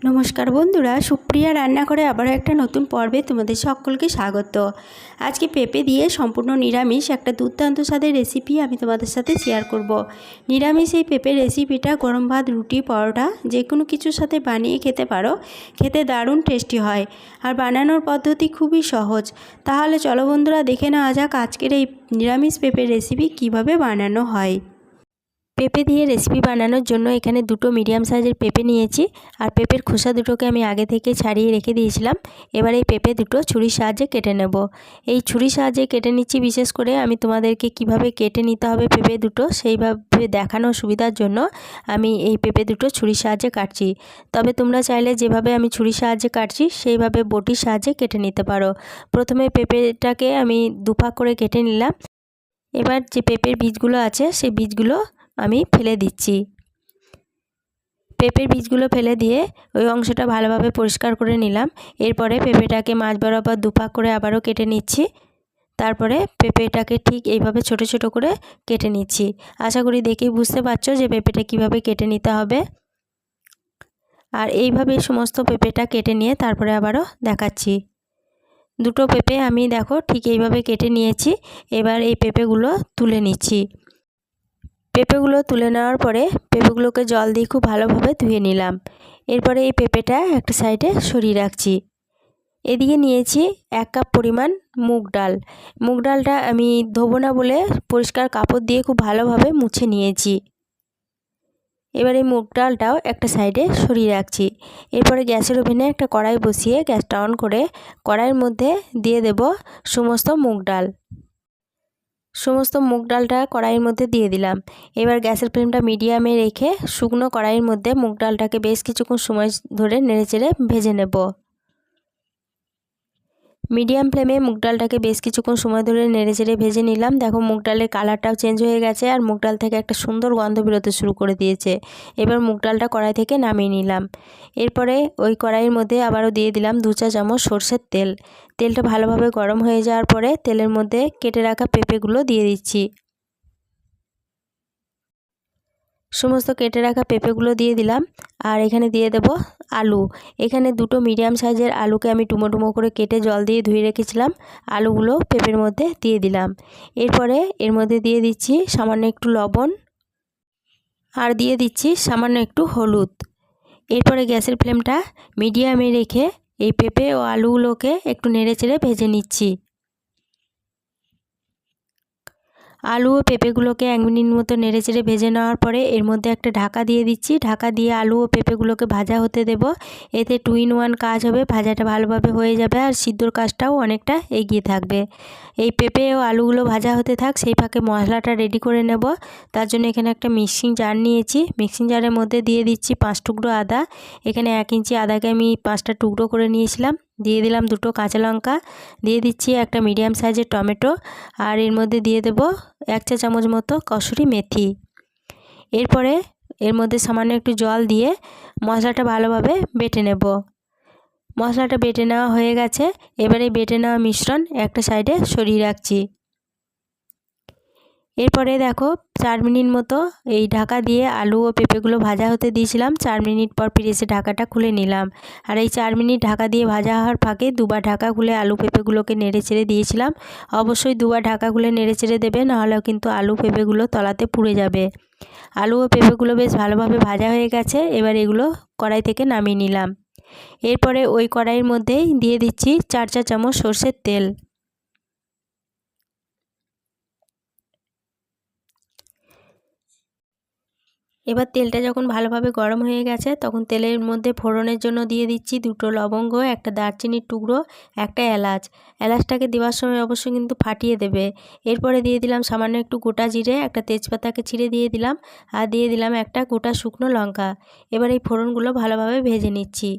নমস্কার বন্ধুরা, সুপ্রিয়া রান্নাঘরে আবারও একটা নতুন পর্বে তোমাদের সকলকে স্বাগত। আজকে পেঁপে দিয়ে সম্পূর্ণ নিরামিষ একটা দুর্দান্ত স্বাদের রেসিপি আমি তোমাদের সাথে শেয়ার করব। নিরামিষ এই পেঁপে রেসিপিটা গরম ভাত, রুটি, পরোটা যে কোনো কিছুর সাথে বানিয়ে খেতে পারো। খেতে দারুণ টেস্টি হয় আর বানানোর পদ্ধতি খুবই সহজ। তাহলে চলো বন্ধুরা, দেখে নেওয়া যাক আজকের এই নিরামিষ পেঁপের রেসিপি কিভাবে বানানো হয়। পেঁপে দিয়ে রেসিপি বানানোর জন্য এখানে দুটো মিডিয়াম সাইজের পেঁপে নিয়েছি আর পেঁপের খোসা দুটোকে আমি আগে থেকে ছাড়িয়ে রেখে দিয়েছিলাম। এবার এই পেঁপে দুটো ছুরির সাহায্যে কেটে নেব। এই ছুরির সাহায্যে কেটে নিচ্ছি, বিশেষ করে আমি তোমাদেরকে কিভাবে কেটে নিতে হবে পেঁপে দুটো সেইভাবে দেখানোর সুবিধার জন্য আমি এই পেঁপে দুটো ছুরির সাহায্যে কাটছি। তবে তোমরা চাইলে যেভাবে আমি ছুরির সাহায্যে কাটছি সেইভাবে বটির সাহায্যে কেটে নিতে পারো। প্রথমে পেঁপেটাকে আমি দুভাগ করে কেটে নিলাম। এবার যে পেঁপের বীজগুলো আছে সেই বীজগুলো আমি ফেলে দিচ্ছি। পেঁপের বীজগুলো ফেলে দিয়ে ওই অংশটা ভালোভাবে পরিষ্কার করে নিলাম। এরপরে পেঁপেটাকে মাঝ বরাবর দুভাগ করে আবারও কেটে নিচ্ছি। তারপরে পেঁপেটাকে ঠিক এইভাবে ছোট ছোট করে কেটে নিচ্ছি। আশা করি দেখেই বুঝতে পারছো যে পেঁপেটা কিভাবে কেটে নিতে হবে। আর এইভাবে সমস্ত পেঁপেটা কেটে নিয়ে তারপরে আবারও দেখাচ্ছি। দুটো পেঁপে আমি দেখো ঠিক এইভাবে কেটে নিয়েছি। এবার এই পেঁপেগুলো তুলে নিচ্ছি। পেঁপেগুলো তুলে নেওয়ার পরে পেঁপেগুলোকে জল দিয়ে খুব ভালোভাবে ধুয়ে নিলাম। এরপরে এই পেঁপেটা একটা সাইডে সরিয়ে রাখছি। এদিকে নিয়েছি 1 কাপ পরিমাণ মুগ ডাল। মুগ ডালটা আমি ধোবো না বলে পরিষ্কার কাপড় দিয়ে খুব ভালোভাবে মুছে নিয়েছি। এবার এই মুগ ডালটাও একটা সাইডে সরিয়ে রাখছি। এরপরে গ্যাসের ওভেনে একটা কড়াই বসিয়ে গ্যাসটা অন করে কড়াইয়ের মধ্যে দিয়ে দেব সমস্ত মুগ ডাল। সমস্ত মুগ ডালটা কড়াইয়ের মধ্যে দিয়ে দিলাম। এবার গ্যাসের ফ্লেমটা মিডিয়ামে রেখে শুকনো কড়াইয়ের মধ্যে মুগ ডালটাকে বেশ কিছুক্ষণ সময় ধরে নেড়েচেড়ে ভেজে নেব। মিডিয়াম ফ্লেমে মুগ ডালটাকে বেশ কিছুক্ষণ সময় ধরে নেড়েচেড়ে ভেজে নিলাম। দেখো মুগ ডালের কালারটাও চেঞ্জ হয়ে গেছে আর মুগ ডাল থেকে একটা সুন্দর গন্ধ বেরোতে শুরু করে দিয়েছে। এবার মুগ ডালটা কড়াই থেকে নামিয়ে নিলাম। এরপরে ওই কড়াইয়ের মধ্যে আবারও দিয়ে দিলাম 2 চা চামচ সরষের তেল। তেলটা ভালোভাবে গরম হয়ে যাওয়ার পরে তেলের মধ্যে কেটে রাখা পেঁপেগুলো দিয়ে দিচ্ছি। সমস্ত কেটে রাখা পেঁপেগুলো দিয়ে দিলাম। আর এখানে দিয়ে দেব আলু। এখানে দুটো মিডিয়াম সাইজের আলুকে আমি ডুমো ডুমো করে কেটে জল দিয়ে ধুয়ে রেখেছিলাম। আলুগুলো পেঁপের মধ্যে দিয়ে দিলাম। এরপরে এর মধ্যে দিয়ে দিচ্ছি সামান্য একটু লবণ আর দিয়ে দিচ্ছি সামান্য একটু হলুদ। এরপরে গ্যাসের ফ্লেমটা মিডিয়ামে রেখে এই পেঁপে ও আলুগুলোকে একটু নেড়েচেড়ে ভেজে নিচ্ছি। আলু ও পেঁপেগুলোকে 1 মিনিট মতো নেড়েচেড়ে ভেজে নেওয়ার পরে এর মধ্যে একটা ঢাকা দিয়ে দিচ্ছি। ঢাকা দিয়ে আলু ও পেঁপেগুলোকে ভাজা হতে দেব। এতে 2 in 1 কাজ হবে, ভাজাটা ভালোভাবে হয়ে যাবে আর সিদ্ধর কাজটাও অনেকটা এগিয়ে থাকবে। এই পেঁপে ও আলুগুলো ভাজা হতে থাক, সেই ফাঁকে মশলাটা রেডি করে নেব। তার জন্য এখানে একটা মিক্সিং জার নিয়েছি। মিক্সিং জারের মধ্যে দিয়ে দিচ্ছি 5 টুকরো আদা। এখানে 1 ইঞ্চি আদাকে আমি 5টা টুকরো করে নিয়েছিলাম। দিয়ে দিলাম 2টো কাঁচা লঙ্কা, দিয়ে দিচ্ছি একটা মিডিয়াম সাইজের টমেটো আর এর মধ্যে দিয়ে দেব 1 চা চামচ মতো কসুরি মেথি। এরপরে এর মধ্যে সামান্য একটু জল দিয়ে মশলাটা ভালোভাবে বেটে নেব। মশলাটা বেটে নেওয়া হয়ে গেছে। এবারে বেটে নেওয়া মিশ্রণ একটা সাইডে সরিয়ে রাখছি। এরপরে দেখো 4 মিনিট মতো এই ঢাকা দিয়ে আলু ও পেঁপেগুলো ভাজা হতে দিয়েছিলাম। 4 মিনিট পর ফিরে এসে ঢাকাটা খুলে নিলাম। আর এই 4 মিনিট ঢাকা দিয়ে ভাজা হওয়ার ফাঁকে দুবার ঢাকা খুলে আলু পেঁপেগুলোকে নেড়েচেড়ে দিয়েছিলাম। অবশ্যই দুবার ঢাকা খুলে নেড়েচেড়ে দেবে, নাহলেও কিন্তু আলু পেঁপেগুলো তলাতে পুড়ে যাবে। আলু ও পেঁপেগুলো বেশ ভালোভাবে ভাজা হয়ে গেছে। এবার এগুলো কড়াই থেকে নামিয়ে নিলাম। এরপরে ওই কড়াইয়ের মধ্যেই দিয়ে দিচ্ছি 4 চা চামচ সরষের তেল। এবার তেলটা যখন ভালোভাবে গরম হয়ে গেছে তখন তেলের মধ্যে ফোড়নের জন্য দিয়ে দিচ্ছি 2টো লবঙ্গ, একটা দারচিনির টুকরো, একটা এলাচ। এলাচটাকে দেওয়ার সময় অবশ্যই কিন্তু ফাটিয়ে দেবে। এরপরে দিয়ে দিলাম সামান্য একটু গোটা জিরে, একটা তেজপাতাকে ছিঁড়ে দিয়ে দিলাম আর দিয়ে দিলাম একটা গোটা শুকনো লঙ্কা। এবার এই ফোড়নগুলো ভালোভাবে ভেজে নিচ্ছি।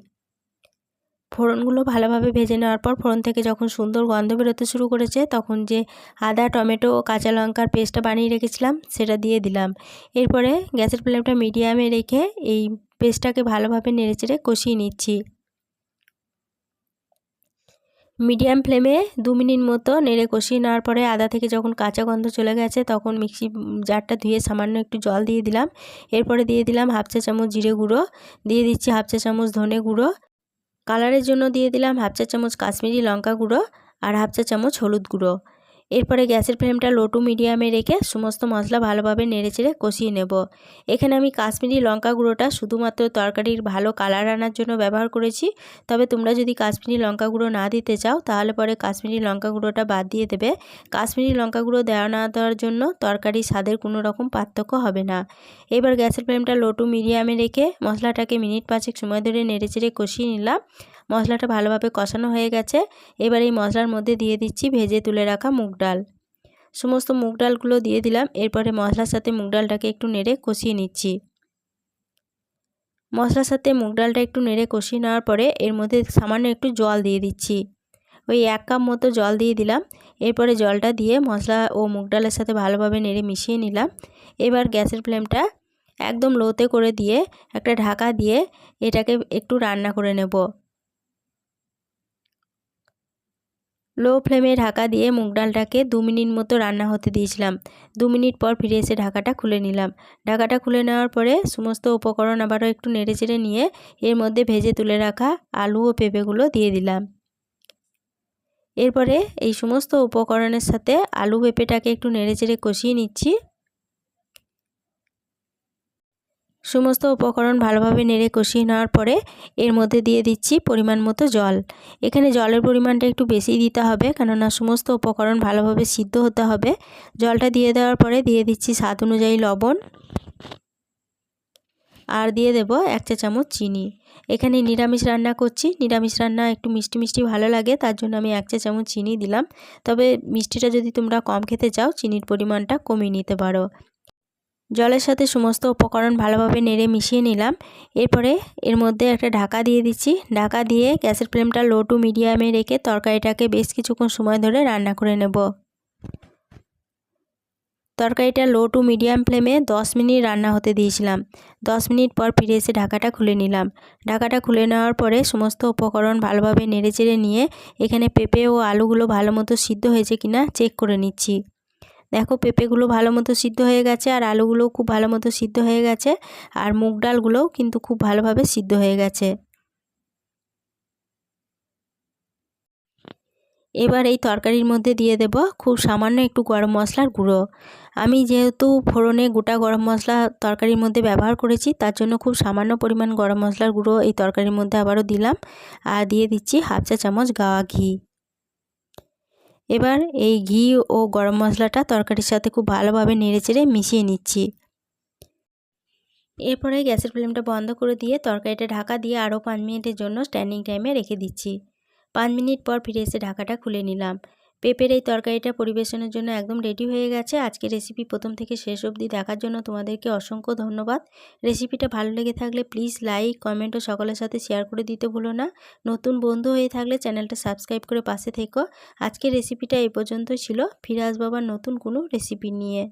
ফোড়নগুলো ভালোভাবে ভেজে নেওয়ার পর ফোড়ন থেকে যখন সুন্দর গন্ধ বেরোতে শুরু করেছে তখন যে আদা, টমেটো ও কাঁচা লঙ্কার পেস্টটা বানিয়ে রেখেছিলাম সেটা দিয়ে দিলাম। এরপরে গ্যাসের ফ্লেমটা মিডিয়ামে রেখে এই পেস্টটাকে ভালোভাবে নেড়েচেড়ে কষিয়ে নিচ্ছি। মিডিয়াম ফ্লেমে 2 মিনিট মতো নেড়ে কষিয়ে নেওয়ার পরে আদা থেকে যখন কাঁচা গন্ধ চলে গেছে তখন মিক্সি জারটা ধুয়ে সামান্য একটু জল দিয়ে দিলাম। এরপরে দিয়ে দিলাম হাফ চা চামচ জিরে গুঁড়ো, দিয়ে দিচ্ছি হাফ চা চামচ ধনে গুঁড়ো, কালারের জন্য দিয়ে দিলাম হাফ চা চামচ কাশ্মীরি লঙ্কা গুঁড়ো আর হাফ চা চামচ হলুদ গুঁড়ো। এরপরে গ্যাসের ফ্লেমটা লো টু মিডিয়ামে রেখে সমস্ত মশলা ভালোভাবে নেড়েচেড়ে কষিয়ে নেব। এখানে আমি কাশ্মীরি লঙ্কা গুঁড়োটা শুধুমাত্র তরকারির ভালো কালার আনার জন্য ব্যবহার করেছি। তবে তোমরা যদি কাশ্মীরি লঙ্কা গুঁড়ো না দিতে চাও তাহলে পরে কাশ্মীরি লঙ্কা গুঁড়োটা বাদ দিয়ে দেবে। কাশ্মীরি লঙ্কা গুঁড়ো দেওয়া না দেওয়ার জন্য তরকারির স্বাদের কোনো রকম পার্থক্য হবে না। এবার গ্যাসের ফ্লেমটা লো টু মিডিয়ামে রেখে মশলাটাকে মিনিট 5 সময় ধরে নেড়েচেড়ে কষিয়ে নিলাম। মশলাটা ভালোভাবে কষানো হয়ে গেছে। এবার এই মশলার মধ্যে দিয়ে দিচ্ছি ভেজে তুলে রাখা মুগ ডাল। সমস্ত মুগ ডালগুলো দিয়ে দিলাম। এরপরে মশলার সাথে মুগ ডালটাকে একটু নেড়ে কষিয়ে নিচ্ছি। মশলার সাথে মুগ ডালটা একটু নেড়ে কষিয়ে নেওয়ার পরে এর মধ্যে সামান্য একটু জল দিয়ে দিচ্ছি। ওই 1 কাপ মতো জল দিয়ে দিলাম। এরপরে জলটা দিয়ে মশলা ও মুগ ডালের সাথে ভালোভাবে নেড়ে মিশিয়ে নিলাম। এবার গ্যাসের ফ্লেমটা একদম লোতে করে দিয়ে একটা ঢাকা দিয়ে এটাকে একটু রান্না করে নেব। লো ফ্লেমে ঢাকা দিয়ে মুগ ডালটাকে 2 মিনিট মতো রান্না হতে দিয়েছিলাম। 2 মিনিট পর ফিরে এসে ঢাকাটা খুলে নিলাম। ঢাকাটা খুলে নেওয়ার পরে সমস্ত উপকরণ আবারও একটু নেড়েচেড়ে নিয়ে এর মধ্যে ভেজে তুলে রাখা আলু ও পেঁপেগুলো দিয়ে দিলাম। এরপরে এই সমস্ত উপকরণের সাথে আলু পেঁপেটাকে একটু নেড়েচেড়ে কষিয়ে নিচ্ছি। সমস্ত উপকরণ ভালোভাবে নেড়ে কষিয়ে নেওয়ার পরে এর মধ্যে দিয়ে দিচ্ছি পরিমাণ মতো জল। এখানে জলের পরিমাণটা একটু বেশি দিতে হবে, কেননা সমস্ত উপকরণ ভালোভাবে সিদ্ধ হতে হবে। জলটা দিয়ে দেওয়ার পরে দিয়ে দিচ্ছি স্বাদ অনুযায়ী লবণ আর দিয়ে দেব 1 চা চামচ চিনি। এখানে নিরামিষ রান্না করছি, নিরামিষ রান্না একটু মিষ্টি মিষ্টি ভালো লাগে, তার জন্য আমি 1 চা চামচ চিনি দিলাম। তবে মিষ্টিটা যদি তোমরা কম খেতে চাও চিনির পরিমাণটা কমিয়ে নিতে পারো। জলের সাথে সমস্ত উপকরণ ভালোভাবে নেড়ে মিশিয়ে নিলাম। এরপরে এর মধ্যে একটা ঢাকা দিয়ে দিচ্ছি। ঢাকা দিয়ে গ্যাসের ফ্লেমটা লো টু মিডিয়ামে রেখে তরকারিটাকে বেশ কিছুক্ষণ সময় ধরে রান্না করে নেব। তরকারিটা লো টু মিডিয়াম ফ্লেমে 10 মিনিট রান্না হতে দিয়েছিলাম। 10 মিনিট পর ফিরে এসে ঢাকাটা খুলে নিলাম। ঢাকাটা খুলে নেওয়ার পরে সমস্ত উপকরণ ভালোভাবে নেড়েচেড়ে নিয়ে এখানে পেঁপে ও আলুগুলো ভালো মতো সিদ্ধ হয়েছে কিনা চেক করে নিচ্ছি। দেখো পেঁপেগুলো ভালো মতো সিদ্ধ হয়ে গেছে আর আলুগুলোও খুব ভালো মতো সিদ্ধ হয়ে গেছে আর মুগ ডালগুলোও কিন্তু খুব ভালোভাবে সিদ্ধ হয়ে গেছে। এবার এই তরকারির মধ্যে দিয়ে দেব খুব সামান্য একটু গরম মশলার গুঁড়ো। আমি যেহেতু ফোড়নে গোটা গরম মশলা তরকারির মধ্যে ব্যবহার করেছি, তার জন্য খুব সামান্য পরিমাণ গরম মশলার গুঁড়ো এই তরকারির মধ্যে আবারও দিলাম আর দিয়ে দিচ্ছি হাফ চা চামচ গাওয়া ঘি। এবার এই ঘি ও গরম মশলাটা তরকারির সাথে খুব ভালোভাবে নেড়েচেড়ে মিশিয়ে নিচ্ছি। এরপরে গ্যাসের ফ্লেমটা বন্ধ করে দিয়ে তরকারিটা ঢাকা দিয়ে আরও 5 মিনিটের জন্য স্ট্যান্ডিং টাইমে রেখে দিচ্ছি। 5 মিনিট পর ফিরে এসে ঢাকাটা খুলে নিলাম। পেঁপের এই তরকারিটা পরিবেশনের জন্য একদম রেডি হয়ে গেছে। আজকের রেসিপি প্রথম থেকে শেষ অবধি দেখার জন্য তোমাদেরকে অসংখ্য ধন্যবাদ। রেসিপিটা ভালো লেগে থাকলে প্লিজ লাইক, কমেন্ট ও সকলের সাথে শেয়ার করে দিতে ভুলো না। নতুন বন্ধু হয়ে থাকলে চ্যানেলটা সাবস্ক্রাইব করে পাশে থেকো। আজকের রেসিপিটা এই পর্যন্তই ছিল। ফিরে আসবো আবার নতুন কোনো রেসিপি নিয়ে।